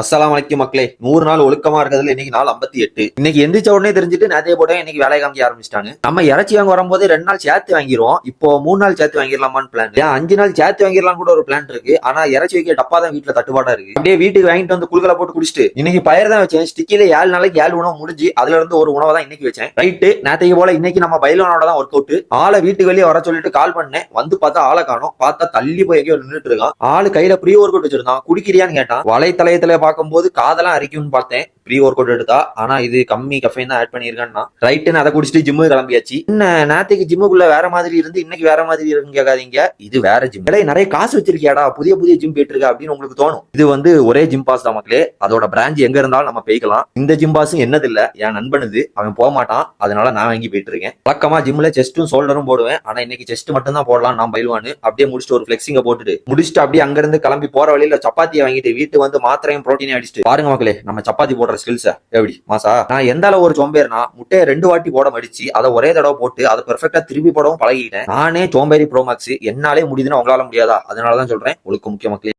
அஸ்ஸலாமு அலைக்கும் மக்களே. 100 நாள் ஒழுக்கமா இருக்கிறதுல இன்னைக்கு நாள் 58. இன்னைக்கு எந்திரிச்ச உடனே தெரிஞ்சுட்டு நேத்தைய போட்டேன் இன்னைக்கு வேலை காமிக்க ஆரம்பிச்சிட்டாங்க. நம்ம இறைச்சி வாங்க வரும்போது 2 நாள் சேர்த்து வாங்கிடுவோம். இப்போ 3 நாள் சேர்த்து வாங்கிடலாமான்னு பிளான். 5 நாள் சேர்த்து வாங்கிடலாம் கூட ஒரு பிளான் இருக்கு. ஆனா இறைச்சி வைக்க டப்பா தான் வீட்டுல தட்டுப்பாடா இருக்கு. அப்படியே வீட்டுக்கு வாங்கிட்டு வந்து குளுக்கல போட்டு குடிச்சிட்டு இன்னைக்கு பயிர் தான் வச்சேன். ஸ்டிக்கில 7 நாளைக்கு 7 உணவு முடிஞ்சு அதுல இருந்து ஒரு உணவை தான் இன்னைக்கு வச்சேன். ரைட்டு, நேத்தைக்கு போல இன்னைக்கு நம்ம பயிலோனோட தான் ஒர்க் அவுட். ஆளை வீட்டுக்கு வெளியே வர சொல்லிட்டு கால் பண்ணேன். வந்து பார்த்தா ஆளை காணோம். பார்த்தா தள்ளி போய் எங்கேயோ நின்றுட்டு இருக்கான். ஆளு கையில ப்ரீ ஒர்க் அவுட் வச்சிருந்தான். குடிக்கிறியான்னு கேட்டான். வலைத்தளத்துல பார்க்கும்போது காதெல்லாம் அரிக்கும்னு பார்த்தேன். ப்ரீ ஒர்க் அவுட் எடுத்தா, ஆனா இது கம்மி கஃபைன் தான் ஆட் பண்ணிருக்கான்னா ரைட்டுன்னு அதை குடிச்சிட்டு ஜிம்மு கிளம்பியாச்சு. என்ன நேத்துக்கு ஜிம்முக்குள்ள வேற மாதிரி இருந்து இன்னைக்கு வேற மாதிரி இருக்குன்னு கேட்காதீங்க. இது வேற ஜிம். நிறைய காசு வச்சிருக்கியாடா, புதிய புதிய ஜிம் போயிட்டு இருக்கா அப்படின்னு உங்களுக்கு தோணும். இது வந்து ஒரே ஜிம் பாஸ் தான் மக்களே. அதோட பிரான்ச் எங்க இருந்தாலும் நம்ம போய்க்கலாம். இந்த ஜிம் பாஸ் என்னது இல்ல, என் நண்பனுது. அவன் போக மாட்டான், அதனால நான் வாங்கி போயிட்டு இருக்கேன். வழக்கமா ஜிம்ல செஸ்டும் ஷோல்டரும் போடுவேன். ஆனா இன்னைக்கு செஸ்ட் மட்டும் தான் போடலாம் நான் பயில்வான்னு. அப்படியே முடிச்சுட்டு ஒரு பிளெக்சிங்க போட்டுட்டு முடிச்சுட்டு அப்படியே அங்க இருந்து கிளம்பி போற வழியில சப்பாத்தியை வாங்கிட்டு வீட்டு வந்து மாத்திரையும் புரோட்டீனையும் அடிச்சுட்டு பாருங்க மக்களே நம்ம சப்பாத்தி போடுற ஸ்கில்ஸ் எப்படி மாசா. நான் எந்த அளவு ஒரு சோம்பேறினா முட்டையை 2 வாட்டி போட மடிச்சு அதை ஒரே தடவை போட்டு அதை பெர்ஃபெக்டா திருப்பி போடவும் பழகிட்டேன். நானே சோம்பேறி ப்ரோமேக்ஸ். என்னாலே முடியுதுன்னா உங்களால முடியாதா? அதனாலதான் சொல்றேன் ஒழுக்கம் முக்கிய மக்களே.